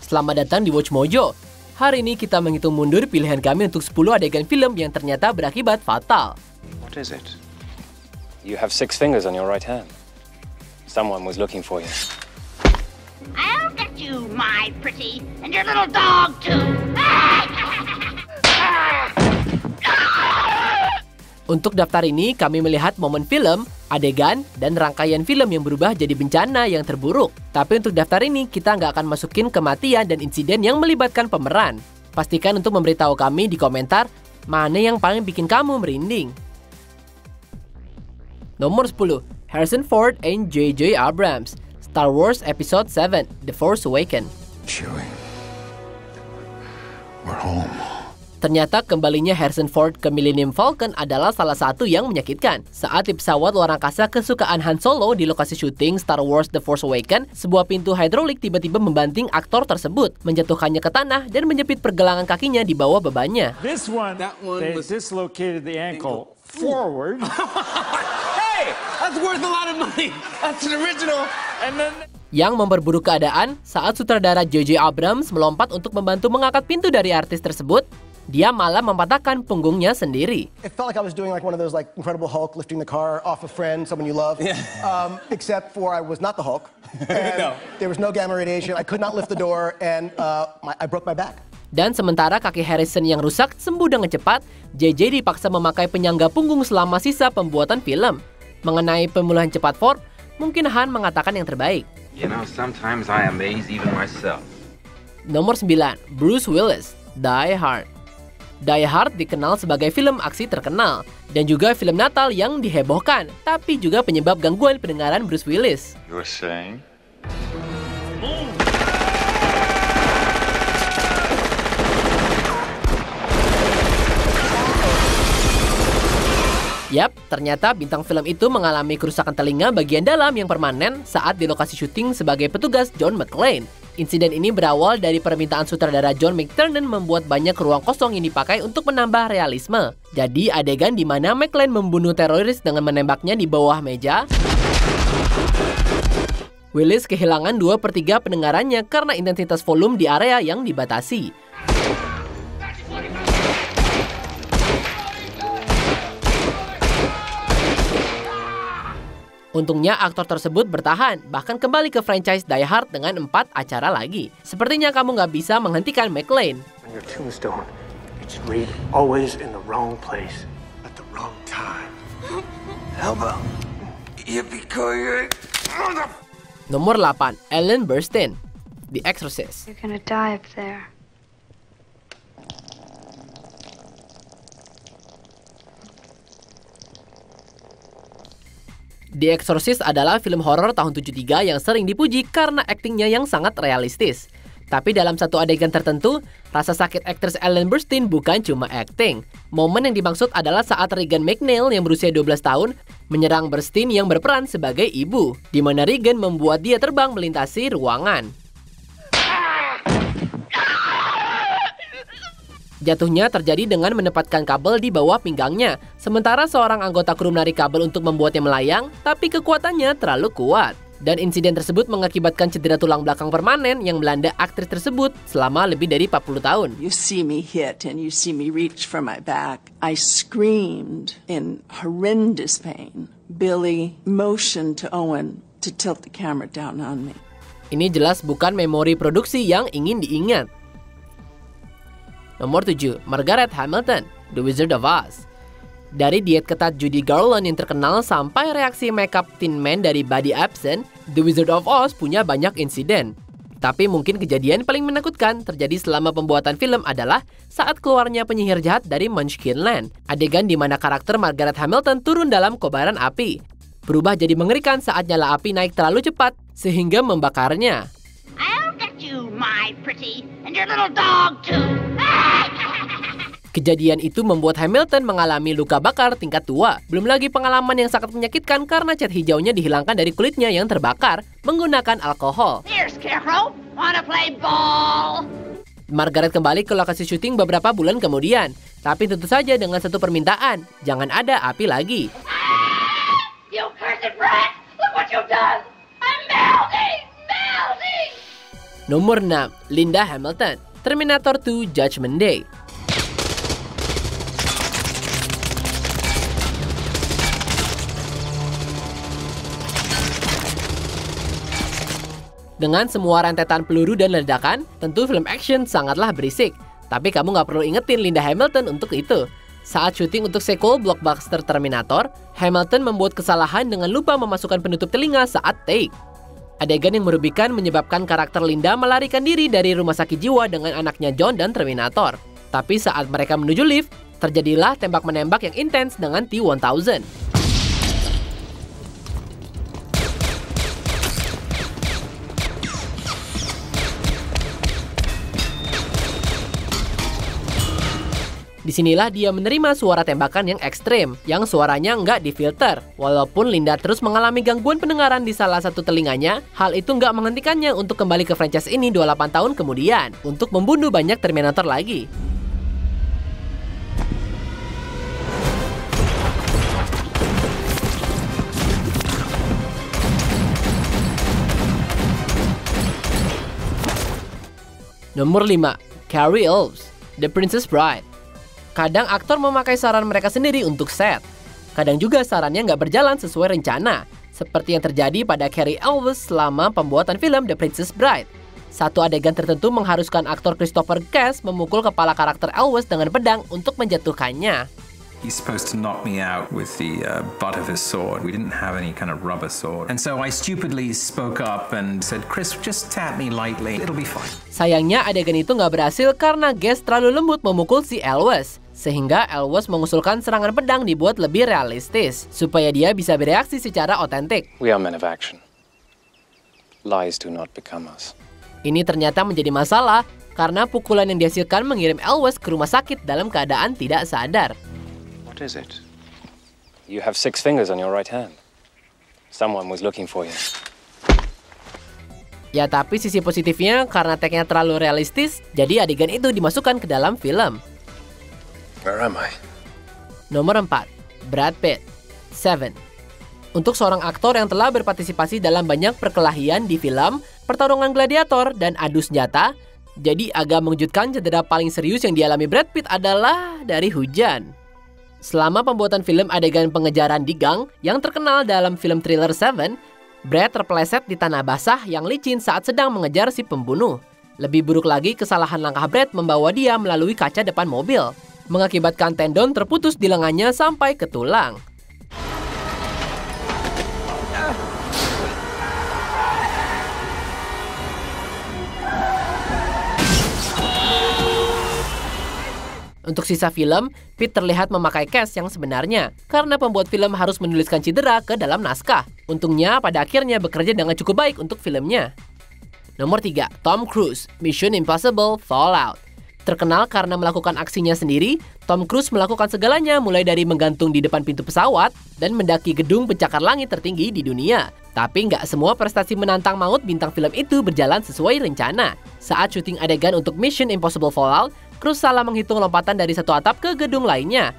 Selamat datang di Watch Mojo. Hari ini kita menghitung mundur pilihan kami untuk 10 adegan film yang ternyata berakibat fatal. What is it? You have 6 fingers on your right hand. Someone was looking for you. I'll get you, my pretty, and your little dog too. Untuk daftar ini, kami melihat momen film, adegan, dan rangkaian film yang berubah jadi bencana yang terburuk. Tapi untuk daftar ini, kita nggak akan masukin kematian dan insiden yang melibatkan pemeran. Pastikan untuk memberitahu kami di komentar, mana yang paling bikin kamu merinding. Nomor 10, Harrison Ford and J.J. Abrams, Star Wars Episode 7, The Force Awakens. Chewie, we're home. Ternyata kembalinya Harrison Ford ke Millennium Falcon adalah salah satu yang menyakitkan. Saat di pesawat luar angkasa kesukaan Han Solo di lokasi syuting Star Wars The Force Awakens, sebuah pintu hidrolik tiba-tiba membanting aktor tersebut, menjatuhkannya ke tanah dan menjepit pergelangan kakinya di bawah bebannya. This one, they dislocated the ankle forward. Hey, that's worth a lot of money. That's an original. And then Yang memperburuk keadaan saat sutradara J.J. Abrams melompat untuk membantu mengangkat pintu dari artis tersebut, dia malah mematahkan punggungnya sendiri. It felt like I was doing like one of those like Incredible Hulk lifting the car off a friend, someone you love. Yeah. Except for I was not the Hulk. And No. There was no gamma radiation. I could not lift the door, and I broke my back. Dan sementara kaki Harrison yang rusak sembuh dengan cepat, JJ dipaksa memakai penyangga punggung selama sisa pembuatan film. Mengenai pemulihan cepat Ford, mungkin Han mengatakan yang terbaik. You know, sometimes I amaze even myself. Nomor 9, Bruce Willis, Die Hard. Die Hard dikenal sebagai film aksi terkenal, dan juga film Natal yang dihebohkan, tapi juga penyebab gangguan pendengaran Bruce Willis. You're saying? Yap, ternyata bintang film itu mengalami kerusakan telinga bagian dalam yang permanen saat di lokasi syuting sebagai petugas John McClane. Insiden ini berawal dari permintaan sutradara John McTiernan membuat banyak ruang kosong yang dipakai untuk menambah realisme. Jadi adegan di mana McClane membunuh teroris dengan menembaknya di bawah meja, Willis kehilangan 2/3 pendengarannya karena intensitas volume di area yang dibatasi. Untungnya aktor tersebut bertahan, bahkan kembali ke franchise Die Hard dengan 4 acara lagi. Sepertinya kamu nggak bisa menghentikan McClane. On your tombstone, it should read always in the wrong place at the wrong time. How about yippee-ki-yay? Nomor 8, Ellen Burstyn, The Exorcist. You're gonna die up there. The Exorcist adalah film horor tahun 73 yang sering dipuji karena aktingnya yang sangat realistis. Tapi dalam satu adegan tertentu, rasa sakit aktris Ellen Burstyn bukan cuma akting. Momen yang dimaksud adalah saat Regan McNeil yang berusia 12 tahun menyerang Burstyn yang berperan sebagai ibu, di mana Regan membuat dia terbang melintasi ruangan. Jatuhnya terjadi dengan menempatkan kabel di bawah pinggangnya, sementara seorang anggota kru menarik kabel untuk membuatnya melayang, tapi kekuatannya terlalu kuat. Dan insiden tersebut mengakibatkan cedera tulang belakang permanen yang melanda aktris tersebut selama lebih dari 40 tahun. You see me hit and you see me reach for my back. I screamed in horrendous pain. Billy motioned to Owen to tilt the camera down on me. Ini jelas bukan memori produksi yang ingin diingat. Nomor 7, Margaret Hamilton, The Wizard of Oz. Dari diet ketat Judy Garland yang terkenal sampai reaksi makeup Tin Man dari Buddy Ebsen, The Wizard of Oz punya banyak insiden. Tapi mungkin kejadian paling menakutkan terjadi selama pembuatan film adalah saat keluarnya penyihir jahat dari Munchkinland. Adegan di mana karakter Margaret Hamilton turun dalam kobaran api. Berubah jadi mengerikan saat nyala api naik terlalu cepat sehingga membakarnya. I'll get you, my pretty, and your little dog too. Kejadian itu membuat Hamilton mengalami luka bakar tingkat 2. Belum lagi pengalaman yang sangat menyakitkan karena cat hijaunya dihilangkan dari kulitnya yang terbakar menggunakan alkohol. Here, Scarecrow, wanna play ball? Margaret kembali ke lokasi syuting beberapa bulan kemudian. Tapi tentu saja dengan satu permintaan, jangan ada api lagi. You cursed brat! Look what you've done! I'm melting! Melting! Nomor 6, Linda Hamilton, Terminator 2 Judgment Day. Dengan semua rentetan peluru dan ledakan, tentu film action sangatlah berisik. Tapi kamu nggak perlu ingetin Linda Hamilton untuk itu. Saat syuting untuk sequel blockbuster Terminator, Hamilton membuat kesalahan dengan lupa memasukkan penutup telinga saat take. Adegan yang merugikan menyebabkan karakter Linda melarikan diri dari rumah sakit jiwa dengan anaknya John dan Terminator. Tapi saat mereka menuju lift, terjadilah tembak-menembak yang intens dengan T-1000. Disinilah dia menerima suara tembakan yang ekstrim, yang suaranya nggak difilter. Walaupun Linda terus mengalami gangguan pendengaran di salah satu telinganya, hal itu nggak menghentikannya untuk kembali ke franchise ini 28 tahun kemudian, untuk membunuh banyak Terminator lagi. Nomor 5, Cary Elwes, The Princess Bride. Kadang aktor memakai saran mereka sendiri untuk set. Kadang juga sarannya nggak berjalan sesuai rencana, seperti yang terjadi pada Cary Elwes selama pembuatan film The Princess Bride. Satu adegan tertentu mengharuskan aktor Christopher Guest memukul kepala karakter Elwes dengan pedang untuk menjatuhkannya. He's supposed to knock me out with the butt of his sword. We didn't have any kind of rubber sword. And so I stupidly spoke up and said, Chris, just tap me lightly. It'll be fine. Sayangnya adegan itu nggak berhasil karena Guest terlalu lembut memukul si Elwes. Sehingga Elwes mengusulkan serangan pedang dibuat lebih realistis, supaya dia bisa bereaksi secara otentik. We are men of action. Lies do not become us. Ini ternyata menjadi masalah, karena pukulan yang dihasilkan mengirim Elwes ke rumah sakit dalam keadaan tidak sadar. What is it? You have 6 fingers on your right hand. Someone was looking for you. Ya tapi sisi positifnya, karena tag-nya terlalu realistis, jadi adegan itu dimasukkan ke dalam film. Where am I? Nomor 4, Brad Pitt, Seven. Untuk seorang aktor yang telah berpartisipasi dalam banyak perkelahian di film, pertarungan gladiator, dan adu senjata, jadi agak mengejutkan cedera paling serius yang dialami Brad Pitt adalah dari hujan. Selama pembuatan film adegan pengejaran di gang yang terkenal dalam film thriller Seven, Brad terpeleset di tanah basah yang licin saat sedang mengejar si pembunuh. Lebih buruk lagi, kesalahan langkah Brad membawa dia melalui kaca depan mobil, mengakibatkan tendon terputus di lengannya sampai ke tulang. Untuk sisa film, Pitt terlihat memakai cast yang sebenarnya, karena pembuat film harus menuliskan cedera ke dalam naskah. Untungnya, pada akhirnya bekerja dengan cukup baik untuk filmnya. Nomor 3, Tom Cruise, Mission Impossible Fallout. Terkenal karena melakukan aksinya sendiri, Tom Cruise melakukan segalanya mulai dari menggantung di depan pintu pesawat dan mendaki gedung pencakar langit tertinggi di dunia. Tapi nggak semua prestasi menantang maut bintang film itu berjalan sesuai rencana. Saat syuting adegan untuk Mission Impossible Fallout, Cruise salah menghitung lompatan dari satu atap ke gedung lainnya.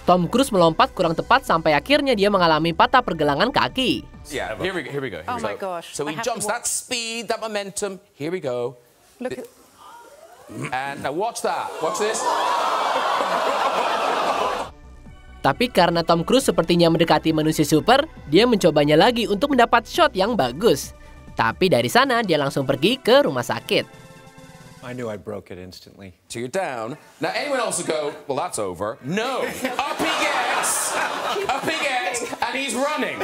Tom Cruise melompat kurang tepat sampai akhirnya dia mengalami patah pergelangan kaki. Yeah, here we go. Oh my gosh. So he jumps that speed, that momentum. Here we go. Look at... And now watch that. Watch this. Tapi karena Tom Cruise sepertinya mendekati manusia super, dia mencobanya lagi untuk mendapat shot yang bagus. Tapi dari sana dia langsung pergi ke rumah sakit. I knew I broke it instantly. So you're down. Now anyone else will go, well that's over. No. Up he gets, and he's running.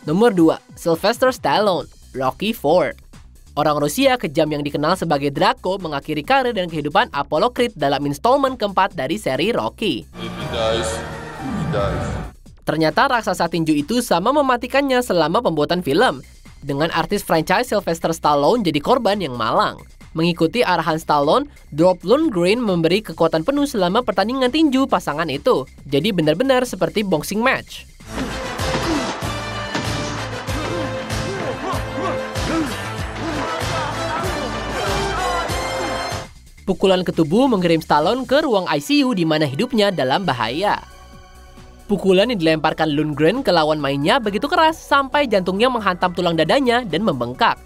Nomor 2, Sylvester Stallone, Rocky IV. Orang Rusia kejam yang dikenal sebagai Draco mengakhiri karir dan kehidupan Apollo Creed dalam installment keempat dari seri Rocky. If he dies, he dies. Ternyata raksasa tinju itu sama mematikannya selama pembuatan film, dengan artis franchise Sylvester Stallone jadi korban yang malang. Mengikuti arahan Stallone, Dolph Lundgren memberi kekuatan penuh selama pertandingan tinju pasangan itu. Jadi benar-benar seperti boxing match. Pukulan ke tubuh mengirim Stallone ke ruang ICU di mana hidupnya dalam bahaya. Pukulan yang dilemparkan Lundgren ke lawan mainnya begitu keras sampai jantungnya menghantam tulang dadanya dan membengkak.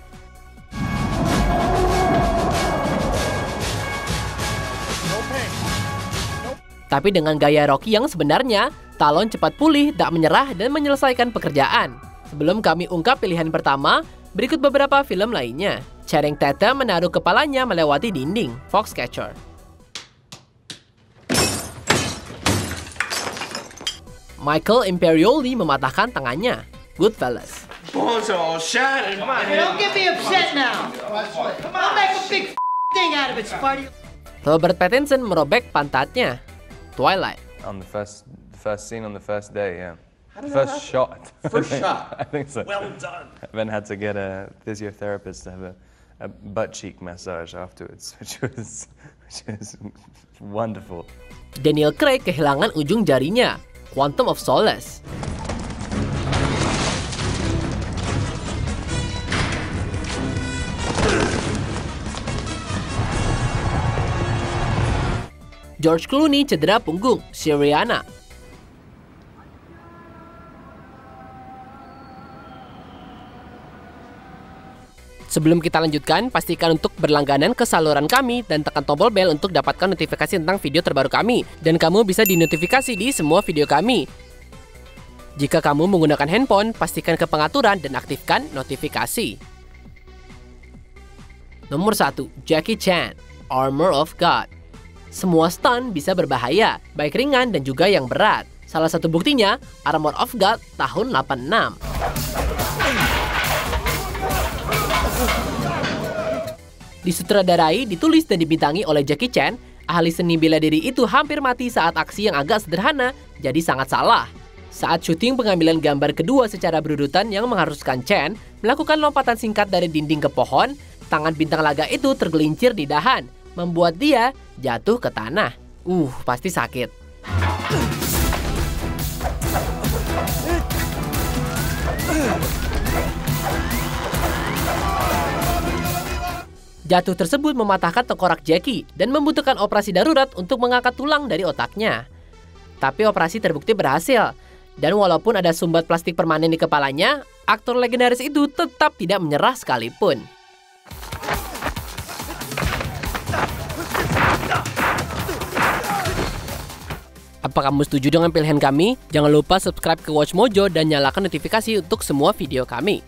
Tapi dengan gaya Rocky yang sebenarnya, Stallone cepat pulih, tak menyerah, dan menyelesaikan pekerjaan. Sebelum kami ungkap pilihan pertama, berikut beberapa film lainnya. Channing Tatum menaruh kepalanya melewati dinding, Foxcatcher. Michael Imperioli mematahkan tangannya, Goodfellas. Balls all shattered. Come on, Hey, don't get me upset now. I'll make a big thing out of it, Sparty. Robert Pattinson merobek pantatnya, Twilight. On the first scene on the first day, yeah. How did First that shot. First shot. I think so. Well done. I then had to get a physiotherapist to have a butt cheek massage afterwards, which was wonderful. Daniel Craig kehilangan ujung jarinya, Quantum of Solace. George Clooney cedera punggung, Syriana. Sebelum kita lanjutkan, pastikan untuk berlangganan ke saluran kami dan tekan tombol bel untuk dapatkan notifikasi tentang video terbaru kami. Dan kamu bisa dinotifikasi di semua video kami. Jika kamu menggunakan handphone, pastikan ke pengaturan dan aktifkan notifikasi. Nomor 1. Jackie Chan, Armor of God. Semua stunt bisa berbahaya, baik ringan dan juga yang berat. Salah satu buktinya, Armor of God tahun 86. Disutradarai, ditulis dan dibintangi oleh Jackie Chan, ahli seni bela diri itu hampir mati saat aksi yang agak sederhana, jadi sangat salah. Saat syuting pengambilan gambar kedua secara berurutan yang mengharuskan Chan melakukan lompatan singkat dari dinding ke pohon, tangan bintang laga itu tergelincir di dahan, membuat dia jatuh ke tanah. Pasti sakit. Jatuh tersebut mematahkan tengkorak Jackie dan membutuhkan operasi darurat untuk mengangkat tulang dari otaknya. Tapi operasi terbukti berhasil. Dan walaupun ada sumbat plastik permanen di kepalanya, aktor legendaris itu tetap tidak menyerah sekalipun. Apa kamu setuju dengan pilihan kami? Jangan lupa subscribe ke Watch Mojo dan nyalakan notifikasi untuk semua video kami.